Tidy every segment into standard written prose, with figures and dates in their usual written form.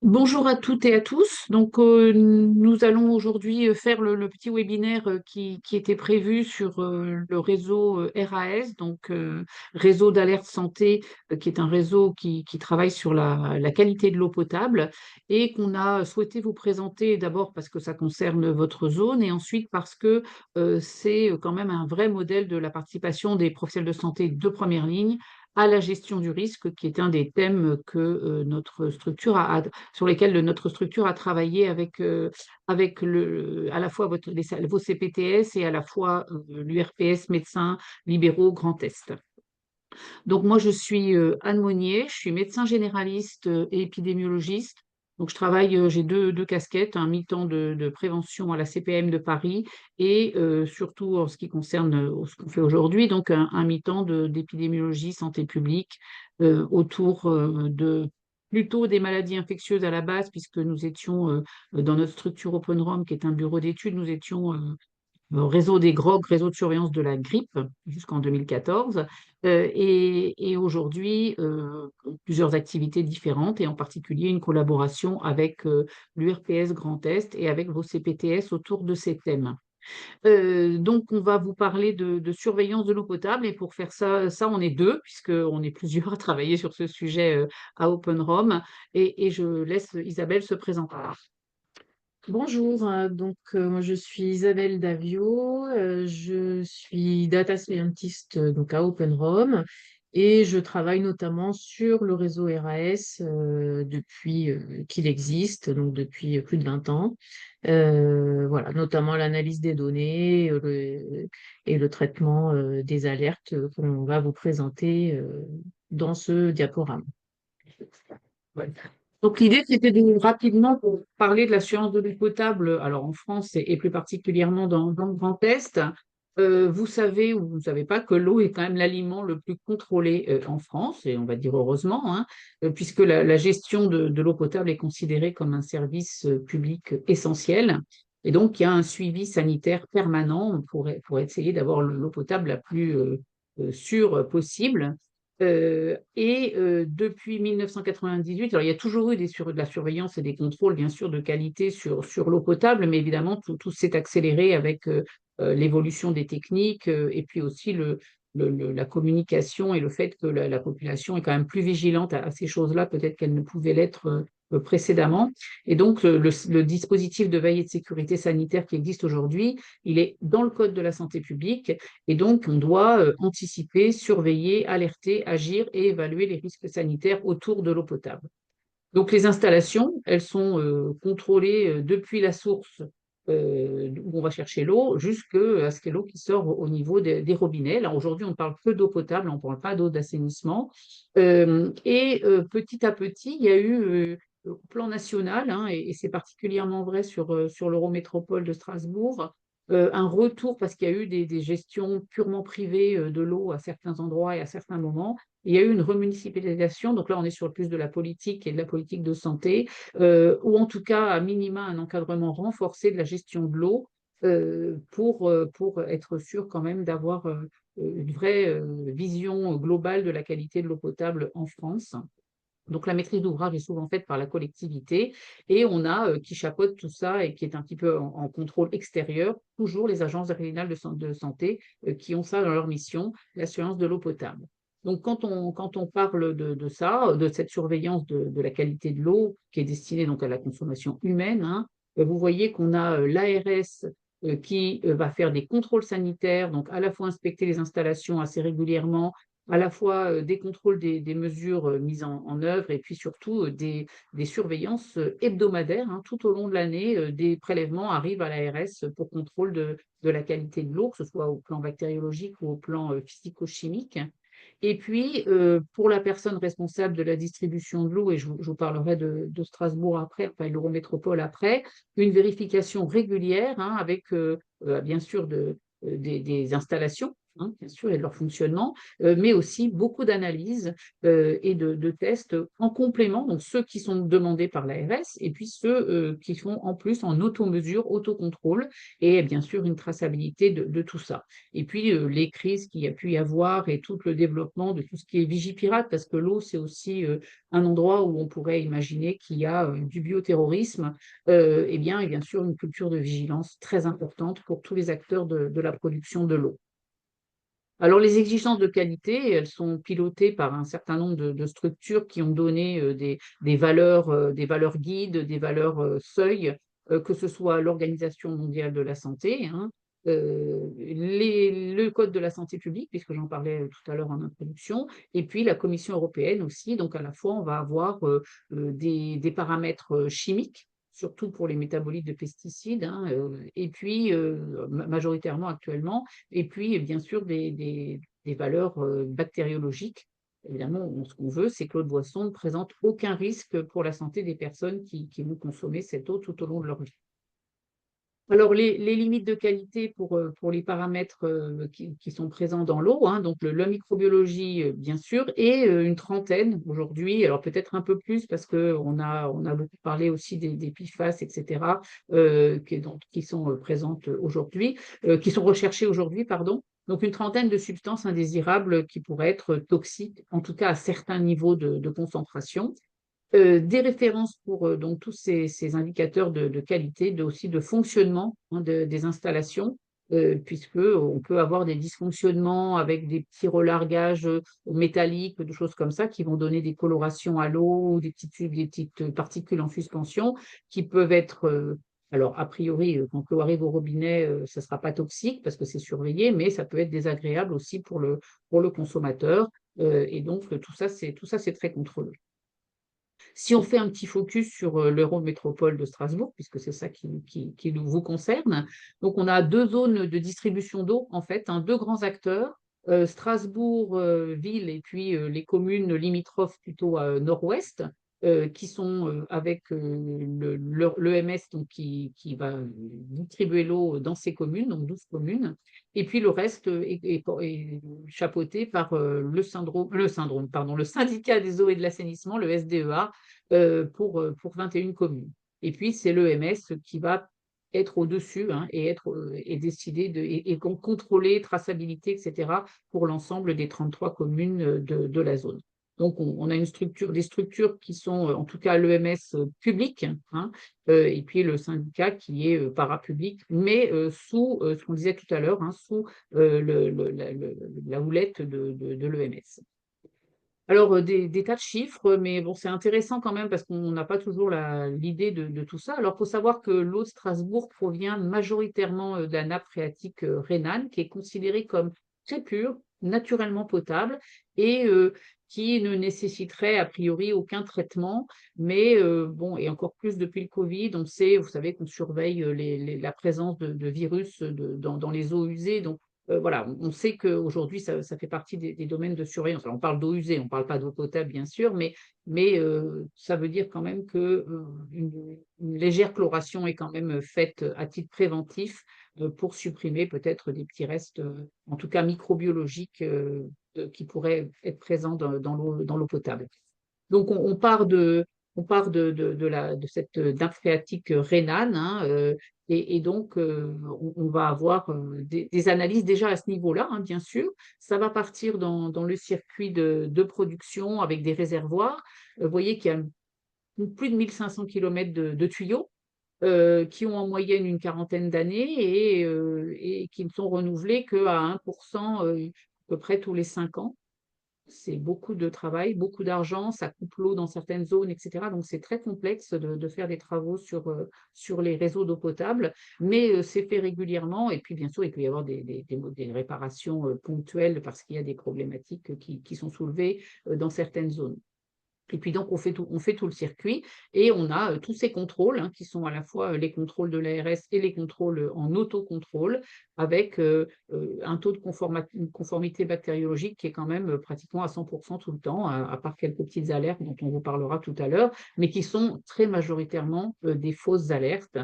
Bonjour à toutes et à tous. Nous allons aujourd'hui faire le petit webinaire qui était prévu sur le réseau RAS, réseau d'alerte santé, qui est un réseau qui travaille sur la qualité de l'eau potable et qu'on a souhaité vous présenter d'abord parce que ça concerne votre zone et ensuite parce que c'est quand même un vrai modèle de la participation des professionnels de santé de première ligne à la gestion du risque, qui est un des thèmes que notre structure sur lesquels notre structure a travaillé avec à la fois vos CPTS et à la fois l'URPS médecins libéraux Grand Est. Donc moi, je suis Anne Monnier, je suis médecin généraliste et épidémiologiste. Donc je travaille, j'ai deux casquettes, un mi-temps de prévention à la CPM de Paris et surtout en ce qui concerne ce qu'on fait aujourd'hui, donc un mi-temps d'épidémiologie, santé publique autour de plutôt des maladies infectieuses à la base, puisque nous étions dans notre structure Open Rome, qui est un bureau d'études, nous étions réseau des GROG, réseau de surveillance de la grippe, jusqu'en 2014. Et aujourd'hui, plusieurs activités différentes, et en particulier une collaboration avec l'URPS Grand Est et avec vos CPTS autour de ces thèmes. Donc, on va vous parler de surveillance de l'eau potable, et pour faire ça, on est deux, puisqu'on est plusieurs à travailler sur ce sujet à Open Rome, et je laisse Isabelle se présenter. Bonjour, moi je suis Isabelle Davio, je suis data scientist donc à OpenROM et je travaille notamment sur le réseau RAS depuis qu'il existe, donc depuis plus de 20 ans. Voilà, notamment l'analyse des données et le traitement des alertes qu'on va vous présenter dans ce diaporama. Ouais. Donc l'idée, c'était de rapidement pour parler de l'assurance de l'eau potable, alors en France et plus particulièrement dans le Grand Est. Vous savez ou vous ne savez pas que l'eau est quand même l'aliment le plus contrôlé en France, et on va dire heureusement, hein, puisque la gestion de l'eau potable est considérée comme un service public essentiel. Et donc, il y a un suivi sanitaire permanent pour essayer d'avoir l'eau potable la plus sûre possible. Depuis 1998, alors il y a toujours eu de la surveillance et des contrôles, bien sûr, de qualité sur l'eau potable, mais évidemment, tout s'est accéléré avec l'évolution des techniques et puis aussi la communication et le fait que la population est quand même plus vigilante à ces choses-là, peut-être qu'elle ne pouvait l'être précédemment. Et donc, le dispositif de veille et de sécurité sanitaire qui existe aujourd'hui, il est dans le Code de la santé publique, et donc on doit anticiper, surveiller, alerter, agir et évaluer les risques sanitaires autour de l'eau potable. Donc les installations, elles sont contrôlées depuis la source où on va chercher l'eau jusqu'à ce qu'il y ait l'eau qui sort au niveau des robinets. Là, aujourd'hui, on ne parle que d'eau potable, on ne parle pas d'eau d'assainissement. Petit à petit, il y a eu au plan national, hein, et c'est particulièrement vrai sur l'Eurométropole de Strasbourg, un retour parce qu'il y a eu des gestions purement privées de l'eau à certains endroits et à certains moments. Il y a eu une remunicipalisation, donc là on est sur plus de la politique et de la politique de santé, ou en tout cas à minima un encadrement renforcé de la gestion de l'eau pour être sûr quand même d'avoir une vraie vision globale de la qualité de l'eau potable en France. Donc la maîtrise d'ouvrage est souvent faite par la collectivité, et on a qui chapeaute tout ça et qui est un petit peu en contrôle extérieur, toujours les agences régionales de santé qui ont ça dans leur mission, l'assurance de l'eau potable. Donc quand on parle de ça, de cette surveillance de la qualité de l'eau qui est destinée donc à la consommation humaine, hein, vous voyez qu'on a l'ARS qui va faire des contrôles sanitaires, donc à la fois inspecter les installations assez régulièrement, à la fois des contrôles des mesures mises en œuvre, et puis surtout des surveillances hebdomadaires, hein, tout au long de l'année. Des prélèvements arrivent à l'ARS pour contrôle de la qualité de l'eau, que ce soit au plan bactériologique ou au plan physico-chimique. Et puis, pour la personne responsable de la distribution de l'eau, et je vous parlerai de Strasbourg après, enfin l'Eurométropole après, une vérification régulière, hein, avec bien sûr des installations hein, bien sûr, et de leur fonctionnement, mais aussi beaucoup d'analyses et de tests en complément, donc ceux qui sont demandés par l'ARS et puis ceux qui font en plus en auto-mesure, autocontrôle et bien sûr une traçabilité de tout ça. Et puis les crises qu'il y a pu y avoir et tout le développement de tout ce qui est Vigipirate, parce que l'eau, c'est aussi un endroit où on pourrait imaginer qu'il y a du bioterrorisme, et bien sûr une culture de vigilance très importante pour tous les acteurs de la production de l'eau. Alors les exigences de qualité, elles sont pilotées par un certain nombre de structures qui ont donné des valeurs guides, des valeurs seuils, que ce soit l'Organisation mondiale de la santé, hein, le Code de la santé publique, puisque j'en parlais tout à l'heure en introduction, et puis la Commission européenne aussi. Donc à la fois, on va avoir des paramètres chimiques, surtout pour les métabolites de pesticides, hein, et puis majoritairement actuellement, et puis, bien sûr, des valeurs bactériologiques. Évidemment, ce qu'on veut, c'est que l'eau de boisson ne présente aucun risque pour la santé des personnes qui vont consommer cette eau tout au long de leur vie. Alors les limites de qualité pour les paramètres, qui sont présents dans l'eau, hein, donc la microbiologie, bien sûr, et une trentaine aujourd'hui, alors peut-être un peu plus parce qu'on a beaucoup parlé aussi des PFAS et cetera, qui sont, présentes aujourd'hui, qui sont recherchées aujourd'hui, pardon. Donc une trentaine de substances indésirables qui pourraient être toxiques, en tout cas à certains niveaux de concentration. Des références pour, donc tous ces indicateurs de qualité, aussi de fonctionnement, hein, des installations, puisqu'on peut avoir des dysfonctionnements avec des petits relargages, métalliques, des choses comme ça, qui vont donner des colorations à l'eau ou des petites particules en suspension qui peuvent être, alors a priori, quand l'eau arrive au robinet, ça ne sera pas toxique parce que c'est surveillé, mais ça peut être désagréable aussi pour le consommateur, et donc tout ça, c'est très contrôlé. Si on fait un petit focus sur l'Eurométropole de Strasbourg, puisque c'est ça qui vous concerne, donc on a deux zones de distribution d'eau, en fait, hein, deux grands acteurs, Strasbourg ville et puis les communes limitrophes plutôt à nord-ouest, qui sont avec l'EMS donc qui va distribuer l'eau dans ces communes, donc 12 communes, et puis le reste est chapeauté par le syndicat des eaux et de l'assainissement, le SDEA, pour 21 communes. Et puis, c'est l'EMS qui va être au-dessus, hein, et décider contrôler, traçabilité, etc., pour l'ensemble des 33 communes de la zone. Donc, on a des structures qui sont, en tout cas, l'EMS public, hein, et puis le syndicat qui est parapublic, mais sous ce qu'on disait tout à l'heure, hein, sous la houlette de l'EMS. Alors, des tas de chiffres, mais bon, c'est intéressant quand même parce qu'on n'a pas toujours l'idée de tout ça. Alors, il faut savoir que l'eau de Strasbourg provient majoritairement de la nappe phréatique rhénane, qui est considérée comme très pure, naturellement potable et qui ne nécessiterait a priori aucun traitement. Mais bon, et encore plus depuis le Covid, on sait, vous savez qu'on surveille la présence de virus dans les eaux usées. Donc, voilà, on sait qu'aujourd'hui, ça fait partie des domaines de surveillance. Alors, on parle d'eau usée, on ne parle pas d'eau potable, bien sûr, mais ça veut dire quand même que une légère chloration est quand même faite à titre préventif pour supprimer peut-être des petits restes, en tout cas microbiologiques, qui pourraient être présents dans l'eau potable. Donc on part de cette nappe phréatique rhénane, hein, et donc on va avoir des analyses déjà à ce niveau-là, hein, bien sûr. Ça va partir dans le circuit de production avec des réservoirs. Vous voyez qu'il y a plus de 1500 kilomètres de tuyaux qui ont en moyenne une quarantaine d'années et qui ne sont renouvelés qu'à 1%, à peu près tous les 5 ans. C'est beaucoup de travail, beaucoup d'argent, ça coupe l'eau dans certaines zones, et cetera. Donc c'est très complexe de faire des travaux sur les réseaux d'eau potable, mais c'est fait régulièrement et puis bien sûr, il peut y avoir des réparations, ponctuelles parce qu'il y a des problématiques qui sont soulevées, dans certaines zones. Et puis donc on fait tout le circuit et on a, tous ces contrôles, hein, qui sont à la fois, les contrôles de l'ARS et les contrôles, en autocontrôle avec, un taux de conformité bactériologique qui est quand même, pratiquement à 100 tout le temps, à part quelques petites alertes dont on vous parlera tout à l'heure, mais qui sont très majoritairement, des fausses alertes.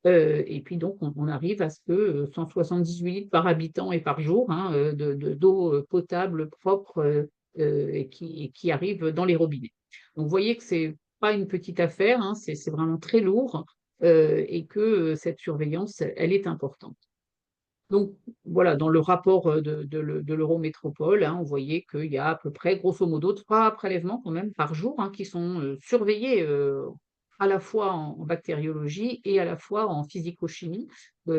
Et puis donc, on arrive à ce que 178 litres par habitant et par jour, hein, d'eau potable, propre, et qui arrive dans les robinets. Donc, vous voyez que c'est pas une petite affaire, hein, c'est vraiment très lourd, et que cette surveillance, elle est importante. Donc voilà, dans le rapport de l'Eurométropole, hein, on voyait qu'il y a à peu près, grosso modo, 3 prélèvements quand même par jour, hein, qui sont surveillés à la fois en bactériologie et à la fois en physico-chimie.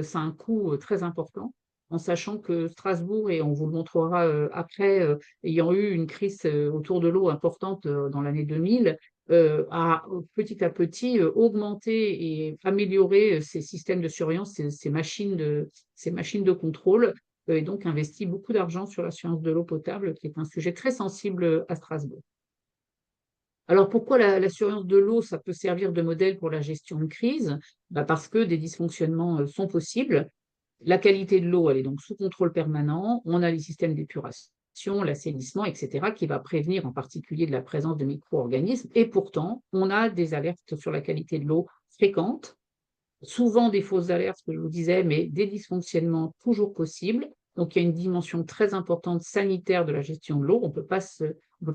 Ça a un coût très important, en sachant que Strasbourg, et on vous le montrera après, ayant eu une crise autour de l'eau importante dans l'année 2000, a petit à petit augmenté et amélioré ses systèmes de surveillance, ces machines de contrôle, et donc investit beaucoup d'argent sur la surveillance de l'eau potable, qui est un sujet très sensible à Strasbourg. Alors pourquoi la surveillance de l'eau, ça peut servir de modèle pour la gestion de crise? Bah, parce que des dysfonctionnements sont possibles. La qualité de l'eau, elle est donc sous contrôle permanent. On a les systèmes d'épuration, l'assainissement, etc., qui va prévenir en particulier de la présence de micro-organismes. Et pourtant, on a des alertes sur la qualité de l'eau fréquentes, souvent des fausses alertes, ce que je vous disais, mais des dysfonctionnements toujours possibles. Donc il y a une dimension très importante sanitaire de la gestion de l'eau. On peut pas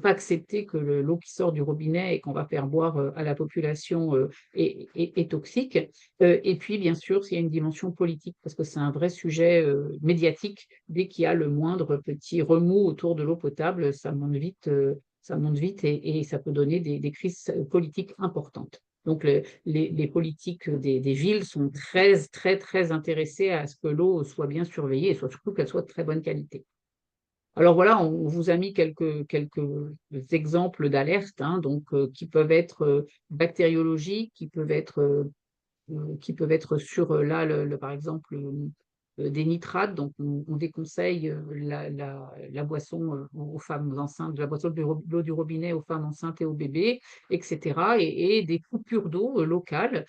accepter que l'eau qui sort du robinet et qu'on va faire boire à la population est toxique. Et puis, bien sûr, il y a une dimension politique, parce que c'est un vrai sujet médiatique. Dès qu'il y a le moindre petit remous autour de l'eau potable, ça monte vite et ça peut donner des crises politiques importantes. Donc, les politiques des villes sont très intéressées à ce que l'eau soit bien surveillée et surtout qu'elle soit de très bonne qualité. Alors voilà, on vous a mis quelques exemples d'alertes, hein, donc qui peuvent être bactériologiques, qui peuvent être sur, là, par exemple, des nitrates. Donc on déconseille la boisson aux femmes enceintes, la boisson de l'eau du robinet aux femmes enceintes et aux bébés, et cetera, et des coupures d'eau locales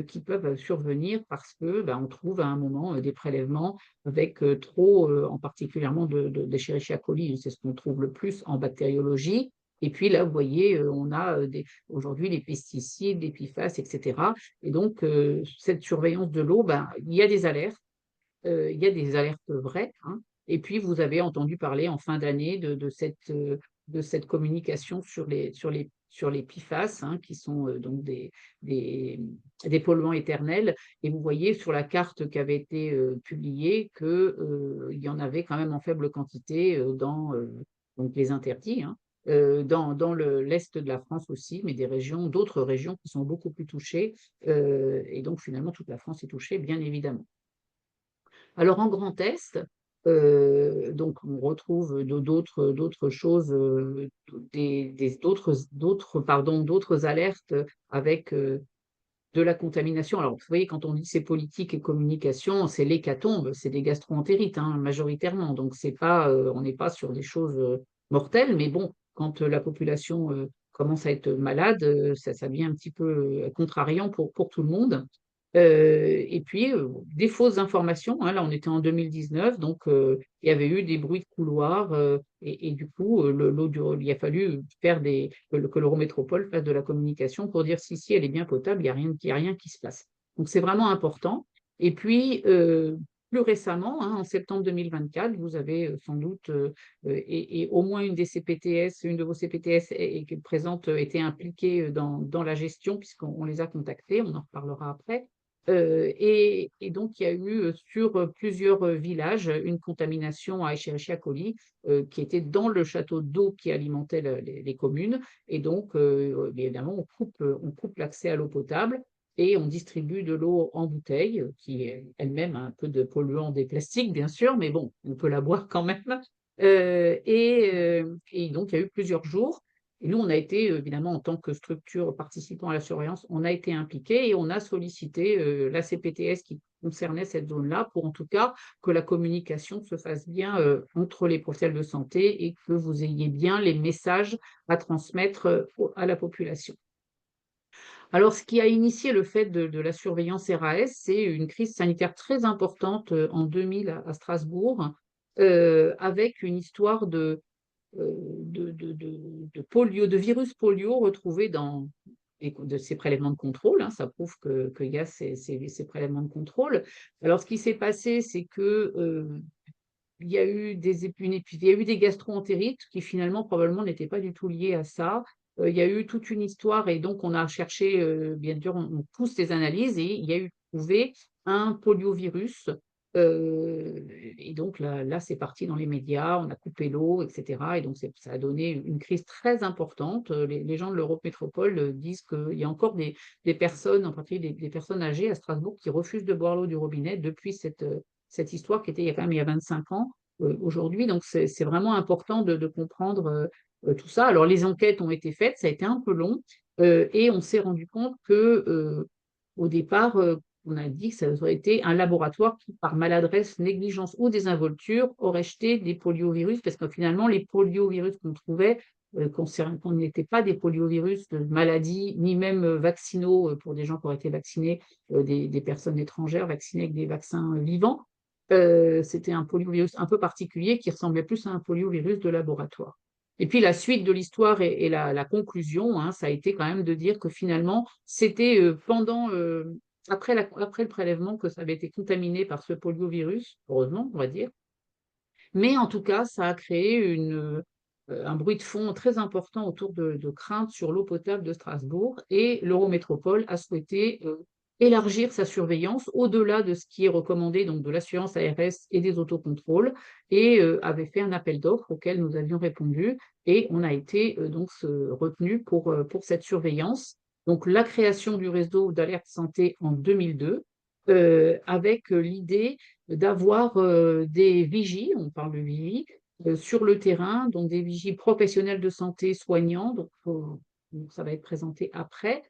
qui peuvent survenir parce que, on trouve à un moment des prélèvements avec trop, en particulièrement d'Escherichia coli, c'est ce qu'on trouve le plus en bactériologie. Et puis là, vous voyez, on a aujourd'hui les pesticides, les PFAS, et cetera. Et donc, cette surveillance de l'eau, il y a des alertes vraies, hein. Et puis vous avez entendu parler en fin d'année de cette communication sur les PFAS, hein, qui sont donc des des polluants éternels. Et vous voyez sur la carte qui avait été publiée que il y en avait quand même en faible quantité dans donc les interdits, hein, dans l'est de la France aussi, mais d'autres régions qui sont beaucoup plus touchées. Et donc finalement, toute la France est touchée, bien évidemment. Alors en Grand Est, donc on retrouve d'autres choses, d'autres alertes avec de la contamination. Alors, vous voyez, quand on dit c'est politique et communication, c'est l'hécatombe, c'est des gastro-entérites, hein, majoritairement. Donc c'est pas, on n'est pas sur des choses mortelles, mais bon, quand la population commence à être malade, ça devient un petit peu contrariant pour tout le monde. Et puis des fausses informations, hein. Là, on était en 2019, donc il y avait eu des bruits de couloir, et du coup, il a fallu faire que l'Eurométropole fasse de la communication pour dire: «Si, elle est bien potable, il y a rien qui se passe». Donc c'est vraiment important. Et puis, plus récemment, hein, en septembre 2024, vous avez sans doute et au moins une des CPTS, une de vos CPTS qui est présente, était impliquée dans la gestion, puisqu'on les a contactés, on en reparlera après. Et donc il y a eu sur plusieurs villages une contamination à Escherichia coli qui était dans le château d'eau qui alimentait les communes. Et donc bien évidemment, on coupe l'accès à l'eau potable et on distribue de l'eau en bouteille, qui est elle-même a un peu de polluants des plastiques, bien sûr, mais bon, on peut la boire quand même. Et donc il y a eu plusieurs jours. Et nous, on a été, évidemment, en tant que structure participant à la surveillance, on a été impliqués et on a sollicité la CPTS qui concernait cette zone-là, pour en tout cas que la communication se fasse bien entre les professionnels de santé et que vous ayez bien les messages à transmettre à la population. Alors, ce qui a initié le fait de la surveillance RAS, c'est une crise sanitaire très importante en 2000 à Strasbourg, avec une histoire de polio, de virus polio retrouvé de ces prélèvements de contrôle, hein, ça prouve qu'il y a ces prélèvements de contrôle. Alors, ce qui s'est passé, c'est que il y a eu il y a eu des gastro-entérites qui finalement probablement n'étaient pas du tout liées à ça. Il y a eu toute une histoire et donc on a cherché, bien sûr, on pousse les analyses et il y a eu trouvé un poliovirus. Et donc là, c'est parti dans les médias, on a coupé l'eau, et cetera, et donc ça a donné une crise très importante. Les gens de l'Europe Métropole disent qu'il y a encore des personnes, en particulier des personnes âgées à Strasbourg, qui refusent de boire l'eau du robinet depuis cette histoire qui était il y a quand même il y a 25 ans aujourd'hui. Donc c'est vraiment important de comprendre tout ça. Alors les enquêtes ont été faites, ça a été un peu long et on s'est rendu compte que au départ, on a dit que ça aurait été un laboratoire qui, par maladresse, négligence ou désinvolture, aurait jeté des poliovirus, parce que finalement, les poliovirus qu'on trouvait, qu'on n'était pas des poliovirus de maladie, ni même vaccinaux pour des gens qui auraient été vaccinés, des personnes étrangères vaccinées avec des vaccins vivants. C'était un poliovirus un peu particulier qui ressemblait plus à un poliovirus de laboratoire. Et puis la suite de l'histoire et la conclusion, hein, ça a été quand même de dire que finalement, c'était après le prélèvement que ça avait été contaminé par ce poliovirus, heureusement, on va dire. Mais en tout cas, ça a créé un bruit de fond très important autour de craintes sur l'eau potable de Strasbourg et l'Eurométropole a souhaité élargir sa surveillance au-delà de ce qui est recommandé, donc de l'assurance ARS et des autocontrôles, et avait fait un appel d'offres auquel nous avions répondu et on a été retenu pour cette surveillance. Donc la création du réseau d'alerte santé en 2002, avec l'idée d'avoir des vigies, on parle de vigies, sur le terrain, donc des vigies professionnels de santé soignants, donc ça va être présenté après,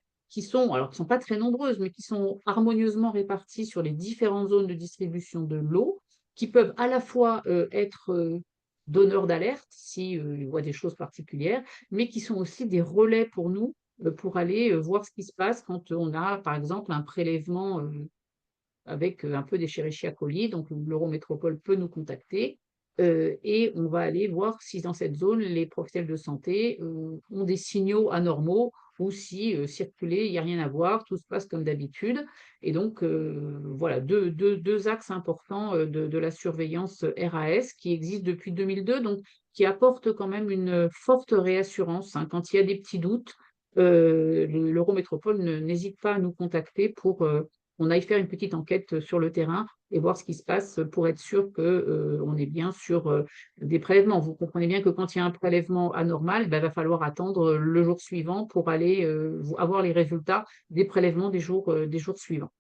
alors qui sont pas très nombreuses, mais qui sont harmonieusement réparties sur les différentes zones de distribution de l'eau, qui peuvent à la fois être donneurs d'alerte s'ils voient des choses particulières, mais qui sont aussi des relais pour nous, pour aller voir ce qui se passe quand on a, par exemple, un prélèvement avec un peu d'Escherichia coli. Donc, l'Eurométropole peut nous contacter et on va aller voir si dans cette zone, les professionnels de santé ont des signaux anormaux ou si circuler, il n'y a rien à voir, tout se passe comme d'habitude. Et donc, voilà, deux axes importants de la surveillance RAS qui existent depuis 2002, donc qui apportent quand même une forte réassurance, hein. Quand il y a des petits doutes, l'Eurométropole n'hésite pas à nous contacter pour on aille faire une petite enquête sur le terrain et voir ce qui se passe pour être sûr que on est bien sur des prélèvements. Vous comprenez bien que quand il y a un prélèvement anormal, ben, il va falloir attendre le jour suivant pour aller avoir les résultats des prélèvements des jours suivants.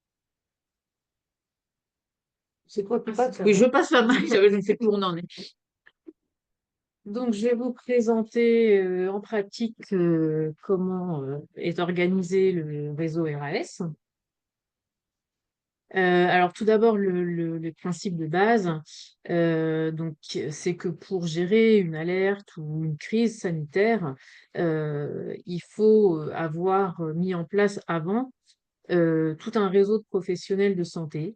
C'est quoi qui passe? Oui, je passe la main, je ne sais plus où on en est. Donc, je vais vous présenter en pratique comment est organisé le réseau RAS. Alors tout d'abord, le principe de base, donc, c'est que pour gérer une alerte ou une crise sanitaire, il faut avoir mis en place avant tout un réseau de professionnels de santé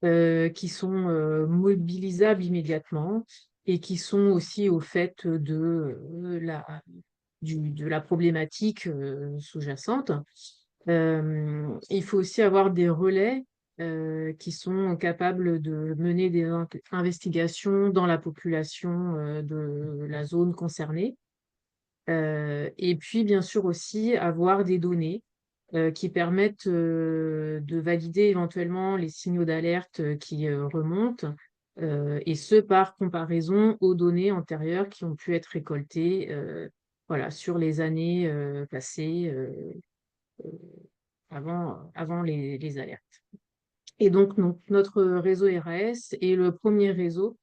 qui sont mobilisables immédiatement et qui sont aussi au fait de la problématique sous-jacente. Il faut aussi avoir des relais qui sont capables de mener des investigations dans la population de la zone concernée. Et puis, bien sûr, aussi avoir des données qui permettent de valider éventuellement les signaux d'alerte qui remontent, et ce, par comparaison aux données antérieures qui ont pu être récoltées voilà, sur les années passées avant les alertes. Et donc, notre réseau RAS est le premier réseau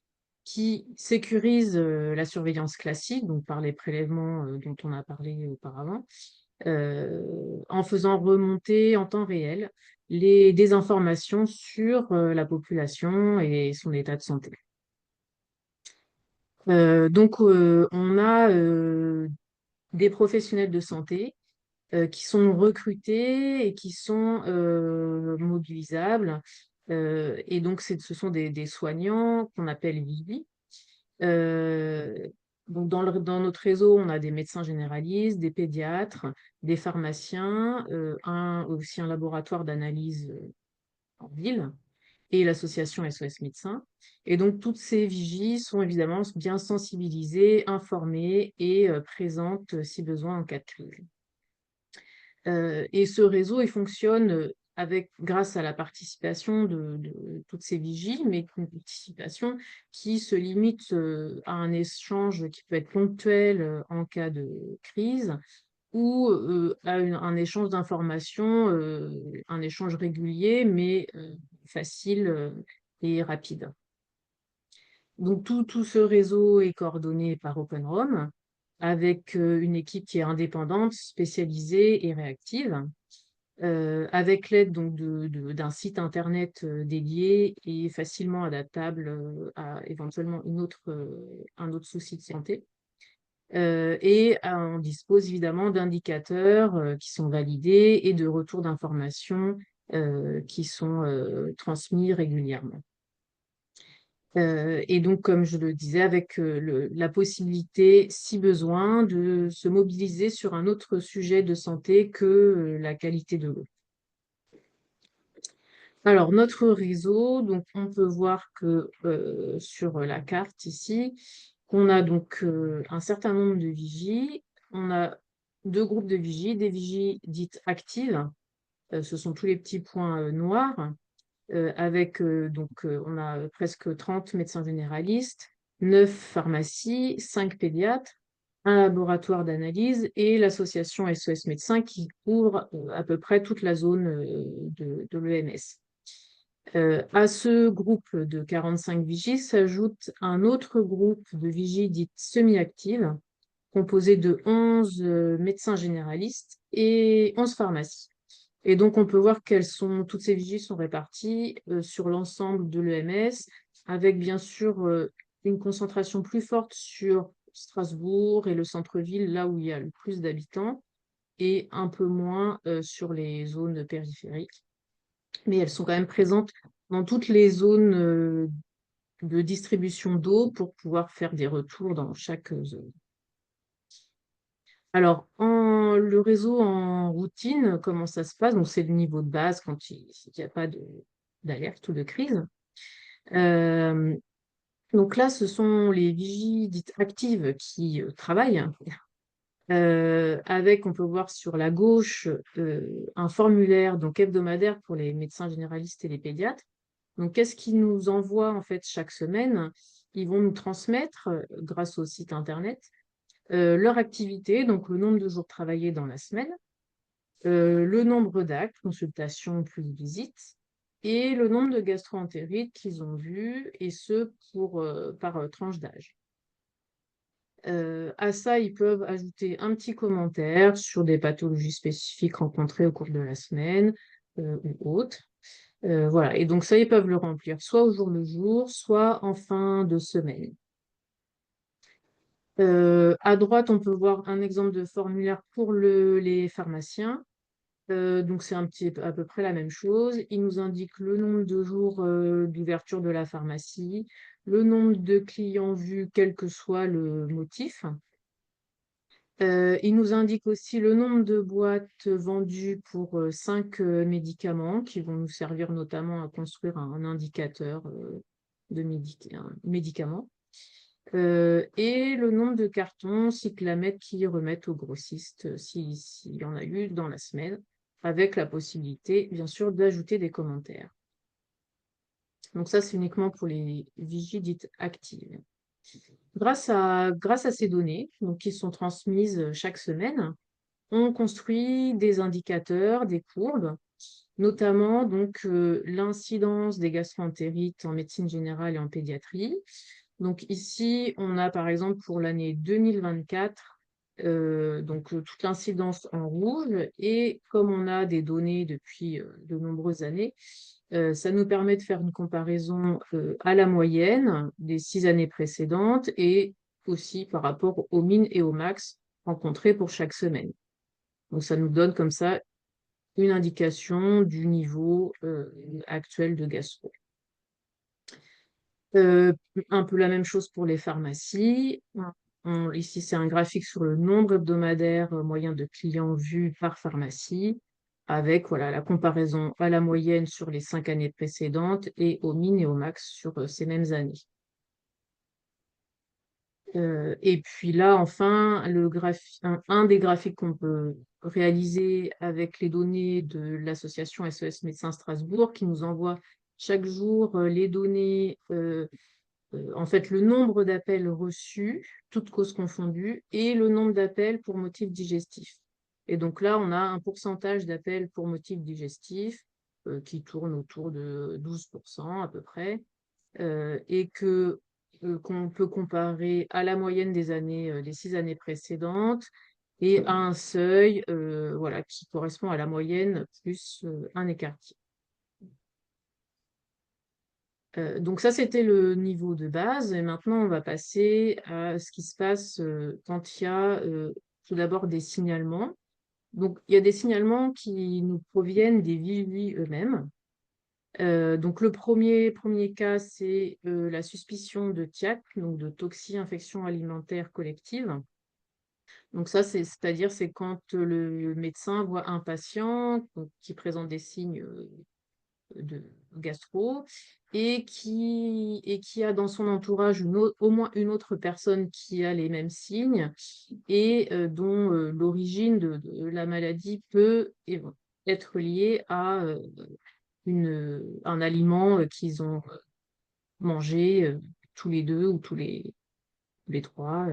qui sécurise la surveillance classique, donc par les prélèvements dont on a parlé auparavant, en faisant remonter en temps réel des informations sur la population et son état de santé. Donc, on a des professionnels de santé qui sont recrutés et qui sont mobilisables. Et donc, ce sont des soignants qu'on appelle VIVI, Donc, dans notre réseau, on a des médecins généralistes, des pédiatres, des pharmaciens, aussi un laboratoire d'analyse en ville et l'association SOS Médecins. Et donc, toutes ces vigies sont évidemment bien sensibilisées, informées et présentes si besoin en cas de crise. Et ce réseau, il fonctionne grâce à la participation de toutes ces vigies, mais une participation qui se limite à un échange qui peut être ponctuel en cas de crise ou à un échange d'informations, un échange régulier, mais facile et rapide. Donc, tout ce réseau est coordonné par OpenROM avec une équipe qui est indépendante, spécialisée et réactive, avec l'aide donc d'un site internet dédié et facilement adaptable à éventuellement un autre souci de santé. On dispose évidemment d'indicateurs qui sont validés et de retours d'informations qui sont transmis régulièrement. Et donc, comme je le disais, avec la possibilité, si besoin, de se mobiliser sur un autre sujet de santé que la qualité de l'eau. Alors, notre réseau, donc, on peut voir que sur la carte ici, on a donc un certain nombre de vigies. On a deux groupes de vigies, des vigies dites actives, ce sont tous les petits points noirs, on a presque 30 médecins généralistes, 9 pharmacies, 5 pédiatres, un laboratoire d'analyse et l'association SOS Médecins qui couvre à peu près toute la zone de l'EMS. À ce groupe de 45 vigies s'ajoute un autre groupe de vigies dites semi-actives, composé de 11 médecins généralistes et 11 pharmacies. Et donc, on peut voir toutes ces vigies sont réparties sur l'ensemble de l'EMS, avec bien sûr une concentration plus forte sur Strasbourg et le centre-ville, là où il y a le plus d'habitants, et un peu moins sur les zones périphériques. Mais elles sont quand même présentes dans toutes les zones de distribution d'eau pour pouvoir faire des retours dans chaque zone. Alors, le réseau en routine, comment ça se passe? Donc, c'est le niveau de base quand il n'y a pas d'alerte ou de crise. Euh, donc là, ce sont les vigies dites actives qui travaillent. On peut voir sur la gauche un formulaire donc hebdomadaire pour les médecins généralistes et les pédiatres. Donc, qu'est-ce qu'ils nous envoient en fait chaque semaine? Ils vont nous transmettre, grâce au site internet, leur activité, donc le nombre de jours travaillés dans la semaine, le nombre d'actes, consultations plus visites, et le nombre de gastro-entérites qu'ils ont vus, et ce par tranche d'âge. À ça, ils peuvent ajouter un petit commentaire sur des pathologies spécifiques rencontrées au cours de la semaine ou autres. Voilà, et donc ça, ils peuvent le remplir soit au jour le jour, soit en fin de semaine. À droite, on peut voir un exemple de formulaire pour les pharmaciens. Donc, c'est à peu près la même chose. Il nous indique le nombre de jours d'ouverture de la pharmacie, le nombre de clients vus, quel que soit le motif. Il nous indique aussi le nombre de boîtes vendues pour 5 médicaments qui vont nous servir notamment à construire un indicateur de médicaments. Et le nombre de cartons cyclamètres qui remettent aux grossistes s'il y en a eu dans la semaine, avec la possibilité, bien sûr, d'ajouter des commentaires. Donc ça, c'est uniquement pour les vigies dites actives. Grâce à ces données, donc, qui sont transmises chaque semaine, on construit des indicateurs, des courbes, notamment donc l'incidence des gastro-entérites en médecine générale et en pédiatrie. Donc ici, on a par exemple pour l'année 2024, toute l'incidence en rouge, et comme on a des données depuis de nombreuses années, ça nous permet de faire une comparaison à la moyenne des 6 années précédentes et aussi par rapport aux min et aux max rencontrés pour chaque semaine. Donc ça nous donne comme ça une indication du niveau actuel de gastro. Un peu la même chose pour les pharmacies. Ici, c'est un graphique sur le nombre hebdomadaire moyen de clients vus par pharmacie, avec voilà, la comparaison à la moyenne sur les 5 années précédentes et au min et au max sur ces mêmes années. Et puis là, enfin, un des graphiques qu'on peut réaliser avec les données de l'association SOS Médecins Strasbourg, qui nous envoie chaque jour les données, en fait, le nombre d'appels reçus, toutes causes confondues, et le nombre d'appels pour motif digestif. Et donc là, on a un pourcentage d'appels pour motif digestif qui tourne autour de 12% à peu près et qu'on peut comparer à la moyenne des 6 années précédentes et à un seuil voilà, qui correspond à la moyenne plus un écartier. Donc ça, c'était le niveau de base. Et maintenant, on va passer à ce qui se passe quand il y a tout d'abord des signalements. Donc, il y a des signalements qui nous proviennent des vigies eux-mêmes. Donc le premier cas, c'est la suspicion de TIAC, donc de toxi-infection alimentaire collective. Donc ça, c'est-à-dire c'est quand le médecin voit un patient donc, qui présente des signes de gastro et qui a dans son entourage au moins une autre personne qui a les mêmes signes et dont l'origine de la maladie peut être liée à un aliment qu'ils ont mangé tous les deux ou tous les trois.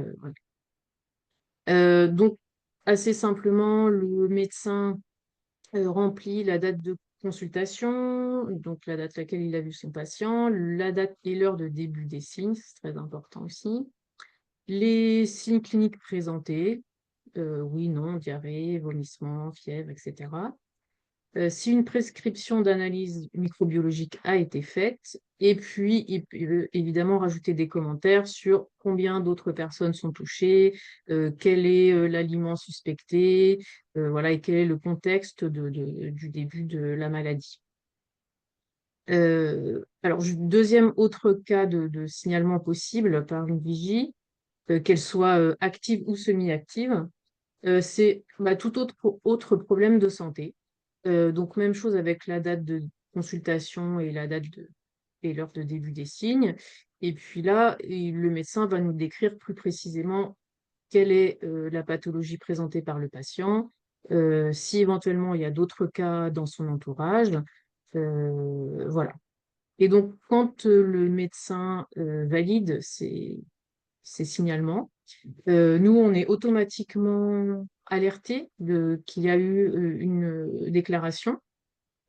Voilà. Donc, assez simplement, le médecin remplit la date de consultation, donc la date à laquelle il a vu son patient, la date et l'heure de début des signes, c'est très important aussi. Les signes cliniques présentés, oui, non, diarrhée, vomissement, fièvre, etc. Si une prescription d'analyse microbiologique a été faite, et puis il peut évidemment rajouter des commentaires sur combien d'autres personnes sont touchées, quel est l'aliment suspecté, voilà, et quel est le contexte du début de la maladie. Alors, deuxième autre cas de signalement possible par une vigie, qu'elle soit active ou semi-active, c'est tout autre problème de santé. Donc, même chose avec la date de consultation et et l'heure de début des signes. Et puis là, le médecin va nous décrire plus précisément quelle est la pathologie présentée par le patient, si éventuellement il y a d'autres cas dans son entourage. Voilà. Et donc, quand le médecin valide ces signalements, nous, on est automatiquement alerté qu'il y a eu une déclaration.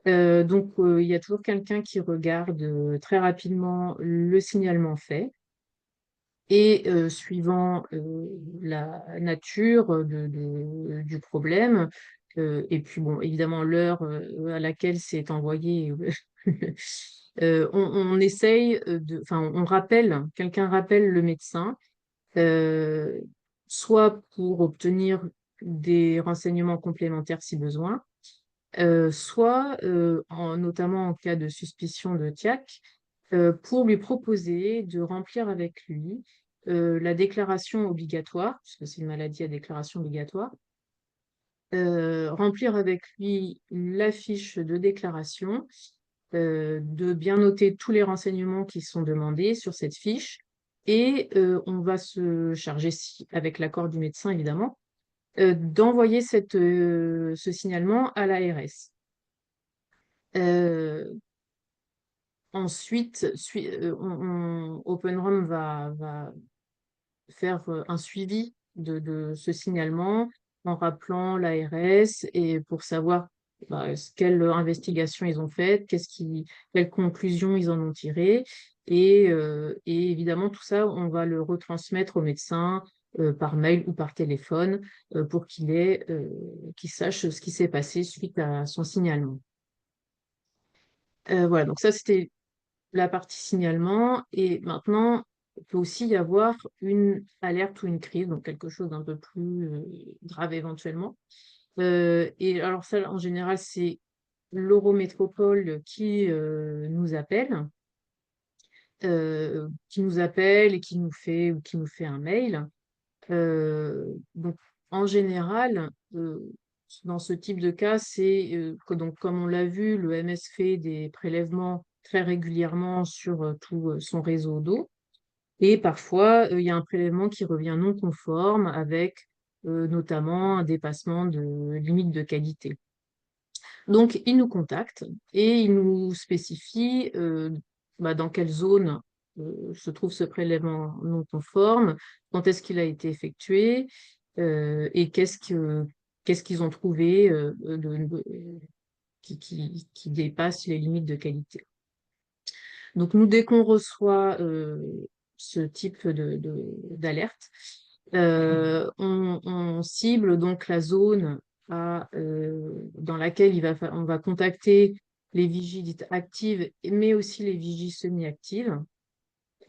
Donc, il y a toujours quelqu'un qui regarde très rapidement le signalement fait et suivant la nature du problème, et puis bon, évidemment l'heure à laquelle c'est envoyé, on essaye enfin, on rappelle, quelqu'un rappelle le médecin euh, soit pour obtenir des renseignements complémentaires si besoin, soit, notamment en cas de suspicion de TIAC, pour lui proposer de remplir avec lui la déclaration obligatoire, puisque c'est une maladie à déclaration obligatoire, remplir avec lui la fiche de déclaration, de bien noter tous les renseignements qui sont demandés sur cette fiche, et on va se charger, avec l'accord du médecin évidemment, d'envoyer ce signalement à l'ARS. Ensuite, OpenROM va faire un suivi de ce signalement en rappelant l'ARS et pour savoir quelle investigation ils ont faite, quelles conclusions ils en ont tirées. Et évidemment, tout ça, on va le retransmettre au médecin par mail ou par téléphone pour qu'il sache ce qui s'est passé suite à son signalement. Voilà, donc ça, c'était la partie signalement. Et maintenant, il peut aussi y avoir une alerte ou une crise, donc quelque chose d'un peu plus grave éventuellement. Et alors ça, en général, c'est l'Eurométropole qui nous appelle et qui nous fait un mail. Donc, en général, dans ce type de cas, c'est donc, comme on l'a vu, le MS fait des prélèvements très régulièrement sur tout son réseau d'eau. Et parfois, il y a un prélèvement qui revient non conforme avec notamment un dépassement de limite de qualité. Donc, il nous contacte et il nous spécifie dans quelle zone se trouve ce prélèvement non conforme, quand est-ce qu'il a été effectué et qu'est-ce qu'ils ont trouvé qui dépasse les limites de qualité. Donc, nous, dès qu'on reçoit ce type d'alerte, on cible donc la zone dans laquelle on va contacter les vigies dites actives, mais aussi les vigies semi-actives.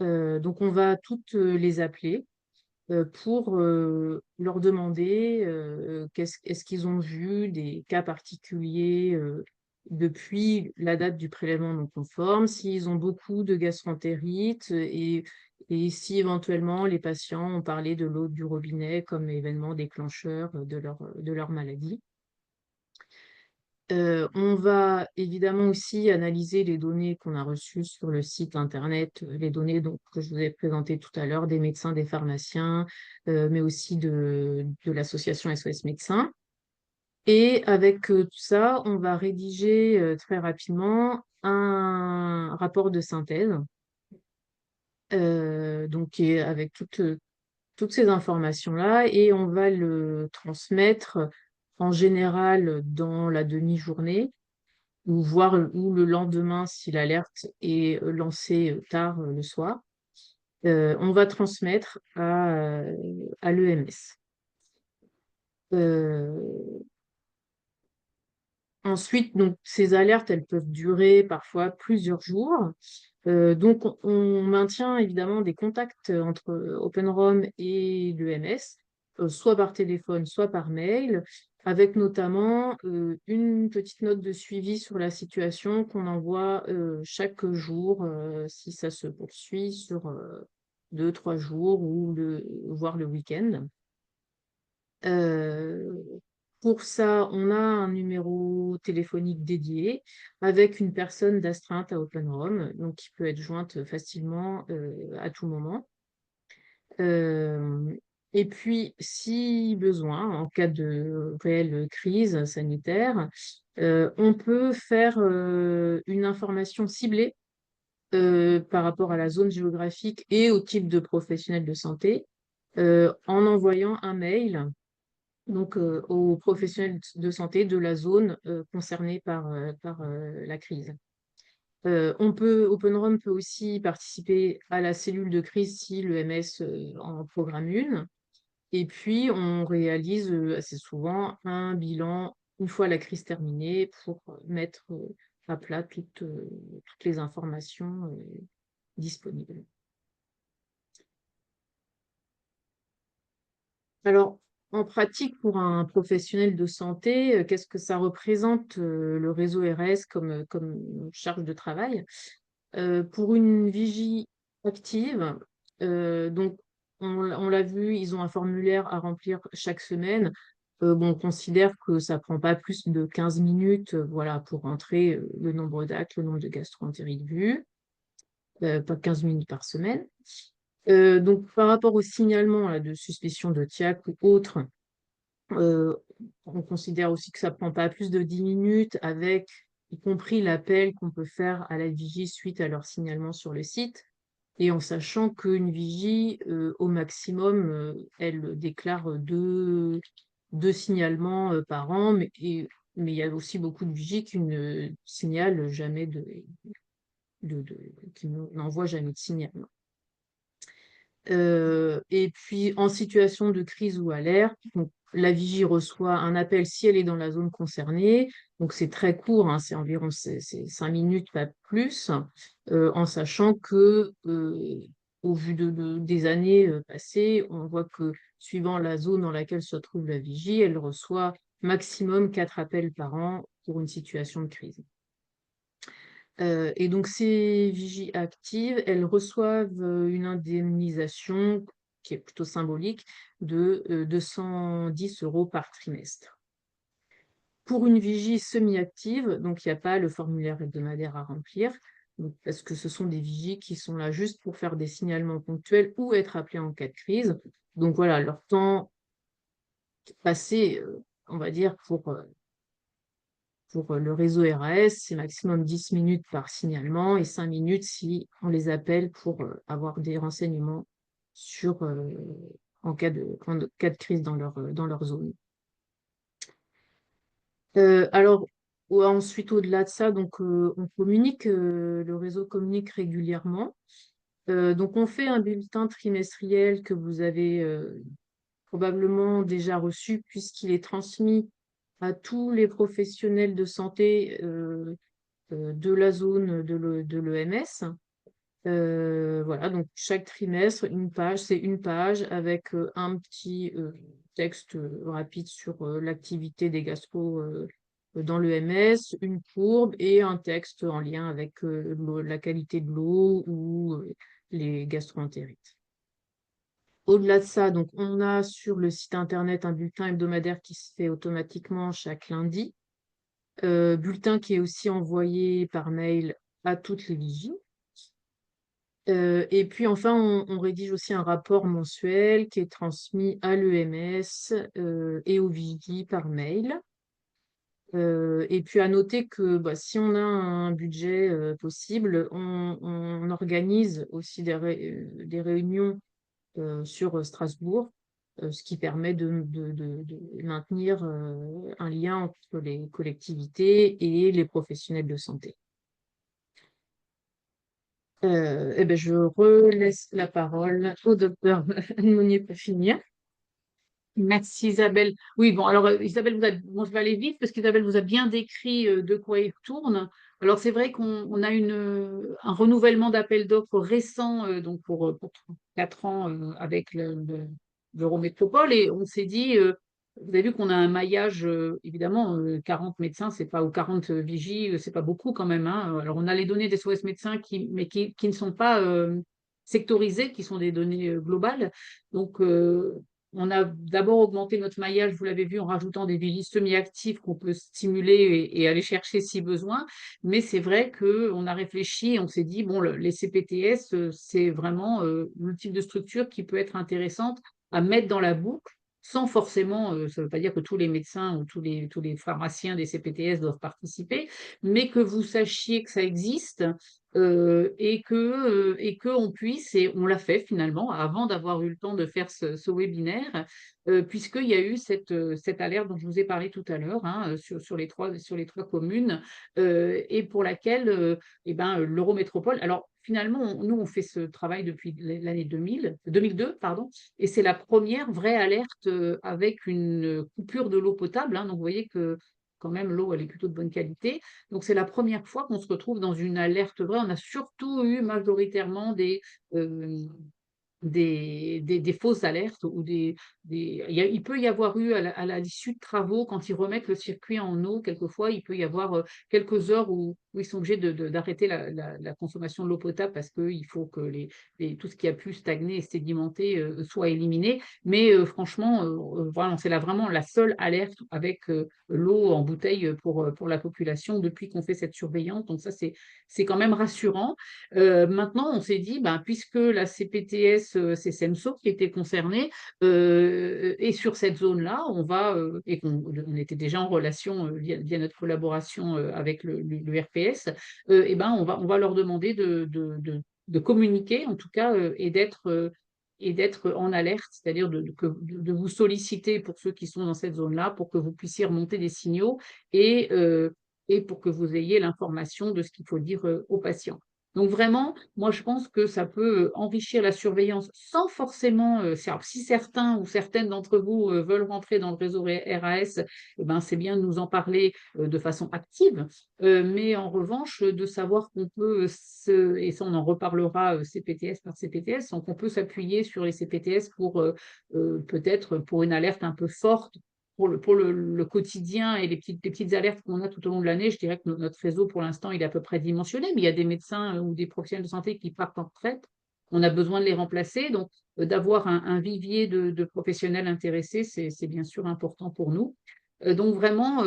Donc, on va toutes les appeler pour leur demander est-ce qu'ils ont vu des cas particuliers depuis la date du prélèvement non conforme, s'ils ont beaucoup de gastroentérite et si éventuellement les patients ont parlé de l'eau du robinet comme événement déclencheur de leur maladie. On va évidemment aussi analyser les données qu'on a reçues sur le site internet, les données donc, que je vous ai présentées tout à l'heure, des médecins, des pharmaciens, mais aussi de l'association SOS Médecins. Et avec tout ça, on va rédiger très rapidement un rapport de synthèse, donc avec toutes ces informations-là, et on va le transmettre en général dans la demi-journée ou le lendemain si l'alerte est lancée tard le soir. On va transmettre à l'EMS. Ensuite, donc, ces alertes, elles peuvent durer parfois plusieurs jours. Donc, on maintient évidemment des contacts entre OpenROM et l'EMS, soit par téléphone, soit par mail, avec notamment une petite note de suivi sur la situation qu'on envoie chaque jour si ça se poursuit sur 2, 3 jours ou voire le week-end. Euh, pour ça, on a un numéro téléphonique dédié avec une personne d'astreinte à OpenROM, donc qui peut être jointe facilement à tout moment. Euh, et puis, si besoin, en cas de réelle crise sanitaire, on peut faire une information ciblée par rapport à la zone géographique et au type de professionnel de santé en envoyant un mail donc aux professionnels de santé de la zone concernée par la crise. OpenROM peut aussi participer à la cellule de crise si le MS en programme une. Et puis, on réalise assez souvent un bilan une fois la crise terminée pour mettre à plat toutes les informations disponibles. Alors, en pratique, pour un professionnel de santé, qu'est-ce que ça représente le réseau RS comme charge de travail? Pour une vigie active, donc on l'a vu, ils ont un formulaire à remplir chaque semaine. Bon, on considère que ça prend pas plus de 15 minutes voilà, pour entrer le nombre d'actes, le nombre de gastro-entérites vus, pas 15 minutes par semaine. Donc, par rapport au signalement là, de suspicion de TIAC ou autre, euh, on considère aussi que ça prend pas plus de 10 minutes avec, y compris l'appel qu'on peut faire à la vigie suite à leur signalement sur le site. Et en sachant qu'une vigie, au maximum, elle déclare deux signalements par an, mais il y a aussi beaucoup de vigies qui ne signalent jamais qui n'envoient jamais de signal. Et puis, en situation de crise ou alerte, donc, la vigie reçoit un appel si elle est dans la zone concernée. Donc, c'est très court, hein, c'est environ 5 minutes, pas plus, en sachant que, au vu des années passées, on voit que suivant la zone dans laquelle se trouve la vigie, elle reçoit maximum 4 appels par an pour une situation de crise. Et donc, ces vigies actives, elles reçoivent une indemnisation qui est plutôt symbolique, de 210 € par trimestre. Pour une vigie semi-active, donc il n'y a pas le formulaire hebdomadaire à remplir, donc, parce que ce sont des vigies qui sont là juste pour faire des signalements ponctuels ou être appelés en cas de crise. Donc voilà, leur temps passé, on va dire, pour le réseau RAS, c'est maximum 10 minutes par signalement et 5 minutes si on les appelle pour avoir des renseignements sur, en cas de crise dans leur zone. Alors, ensuite, au-delà de ça, donc, on communique, le réseau communique régulièrement. Donc, on fait un bulletin trimestriel que vous avez probablement déjà reçu puisqu'il est transmis à tous les professionnels de santé de la zone de l'EMS. Voilà, donc chaque trimestre, une page, c'est une page avec un petit texte rapide sur l'activité des gastro dans l'EMS, une courbe et un texte en lien avec la qualité de l'eau ou les gastro-entérites. Au-delà de ça, donc, on a sur le site internet un bulletin hebdomadaire qui se fait automatiquement chaque lundi, bulletin qui est aussi envoyé par mail à toutes les vigies. Et puis enfin, on rédige aussi un rapport mensuel qui est transmis à l'EMS et au vigies par mail. Et puis à noter que bah, si on a un budget possible, on organise aussi des réunions sur Strasbourg, ce qui permet de maintenir un lien entre les collectivités et les professionnels de santé. Eh ben, je relaisse la parole au docteur Monnier pour finir. Merci Isabelle. Oui, bon, alors Isabelle, bon, je vais aller vite parce qu'Isabelle vous a bien décrit de quoi il retourne. Alors c'est vrai qu'on a un renouvellement d'appel d'offres récent donc pour 4 ans avec l'Eurométropole et on s'est dit, vous avez vu qu'on a un maillage, évidemment, 40 médecins, c'est pas, ou 40 vigies, c'est pas beaucoup quand même, hein. Alors on a les données des SOS médecins mais qui ne sont pas sectorisées, qui sont des données globales. Donc, on a d'abord augmenté notre maillage, vous l'avez vu, en rajoutant des vigies semi-actives qu'on peut stimuler et aller chercher si besoin. Mais c'est vrai qu'on a réfléchi, on s'est dit, bon, les CPTS, c'est vraiment le type de structure qui peut être intéressante à mettre dans la boucle, sans forcément, ça ne veut pas dire que tous les médecins ou tous les pharmaciens des CPTS doivent participer, mais que vous sachiez que ça existe et que on puisse, et on l'a fait finalement, avant d'avoir eu le temps de faire ce webinaire, puisqu'il y a eu cette alerte dont je vous ai parlé tout à l'heure, hein, sur les trois communes, et pour laquelle eh ben, l'Eurométropole, alors finalement, nous, on fait ce travail depuis l'année 2002, pardon, et c'est la première vraie alerte avec une coupure de l'eau potable, hein, donc vous voyez que quand même l'eau, elle est plutôt de bonne qualité. Donc, c'est la première fois qu'on se retrouve dans une alerte vraie. On a surtout eu majoritairement euh, des fausses alertes ou il peut y avoir eu à l'issue de travaux, quand ils remettent le circuit en eau, quelquefois, il peut y avoir quelques heures où ils sont obligés d'arrêter la consommation de l'eau potable parce qu'il faut que tout ce qui a pu stagner et sédimenter soit éliminé. Mais franchement, voilà, c'est là vraiment la seule alerte avec l'eau en bouteille pour la population depuis qu'on fait cette surveillance. Donc ça, c'est quand même rassurant. Maintenant, on s'est dit, ben, puisque la CPTS, c'est SEMSO qui était concernée, et sur cette zone-là, et on était déjà en relation via notre collaboration avec le RPS, et ben, on va leur demander de communiquer, en tout cas, et d'être en alerte, c'est-à-dire de vous solliciter pour ceux qui sont dans cette zone-là, pour que vous puissiez remonter des signaux et, euh, et pour que vous ayez l'information de ce qu'il faut dire aux patients. Donc vraiment, moi je pense que ça peut enrichir la surveillance sans forcément, si certains ou certaines d'entre vous veulent rentrer dans le réseau RAS, eh ben, c'est bien de nous en parler de façon active, mais en revanche, de savoir qu'on peut, et ça on en reparlera CPTS par CPTS, donc on peut s'appuyer sur les CPTS pour peut-être pour une alerte un peu forte pour le quotidien et les petites alertes qu'on a tout au long de l'année. Je dirais que notre réseau, pour l'instant, il est à peu près dimensionné, mais il y a des médecins ou des professionnels de santé qui partent en retraite. on a besoin de les remplacer. Donc, d'avoir un vivier de professionnels intéressés, c'est bien sûr important pour nous. Donc vraiment,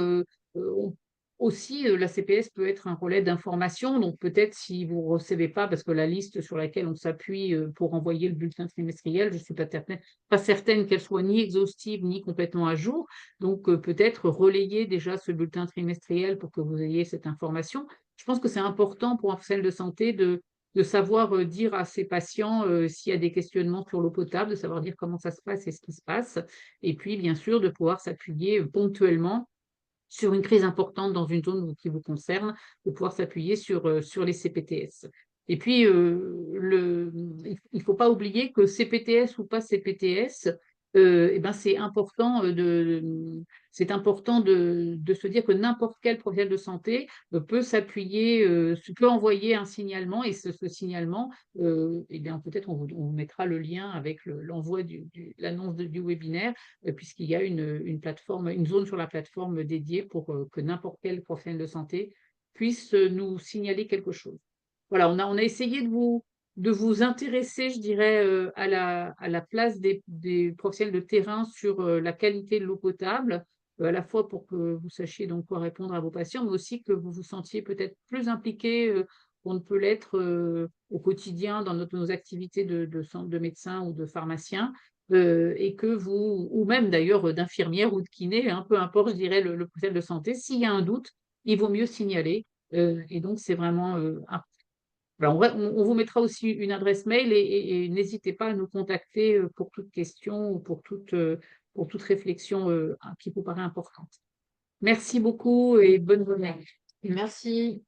on aussi, la CPS peut être un relais d'information, donc peut-être si vous ne recevez pas parce que la liste sur laquelle on s'appuie, pour envoyer le bulletin trimestriel, je ne suis pas certaine qu'elle soit ni exhaustive ni complètement à jour. Donc, peut-être relayer déjà ce bulletin trimestriel pour que vous ayez cette information. Je pense que c'est important pour un professionnel de santé de savoir, dire à ses patients, s'il y a des questionnements sur l'eau potable, de savoir dire comment ça se passe et ce qui se passe et puis bien sûr de pouvoir s'appuyer, ponctuellement sur une crise importante dans une zone qui vous concerne, de pouvoir s'appuyer sur les CPTS. Et puis, il faut pas oublier que CPTS ou pas CPTS, et ben, c'est important de se dire que n'importe quel professionnel de santé, peut s'appuyer, peut envoyer un signalement et ce signalement, et bien, peut-être on vous mettra le lien avec l'envoi l'annonce du webinaire puisqu'il y a une plateforme, une zone sur la plateforme dédiée pour que n'importe quel professionnel de santé puisse nous signaler quelque chose. Voilà, on a essayé de vous intéresser, je dirais, à la place des professionnels de terrain sur la qualité de l'eau potable, à la fois pour que vous sachiez donc quoi répondre à vos patients, mais aussi que vous vous sentiez peut-être plus impliqué qu'on ne peut l'être au quotidien dans nos activités de centre de médecin ou de pharmacien et que vous ou même d'ailleurs, d'infirmière ou de kiné, hein, peu importe, je dirais, le professionnel de santé, s'il y a un doute, il vaut mieux signaler, et donc c'est vraiment, voilà, on vous mettra aussi une adresse mail et n'hésitez pas à nous contacter, pour toute question ou pour toute réflexion, qui vous paraît importante. Merci beaucoup et bonne journée. Merci.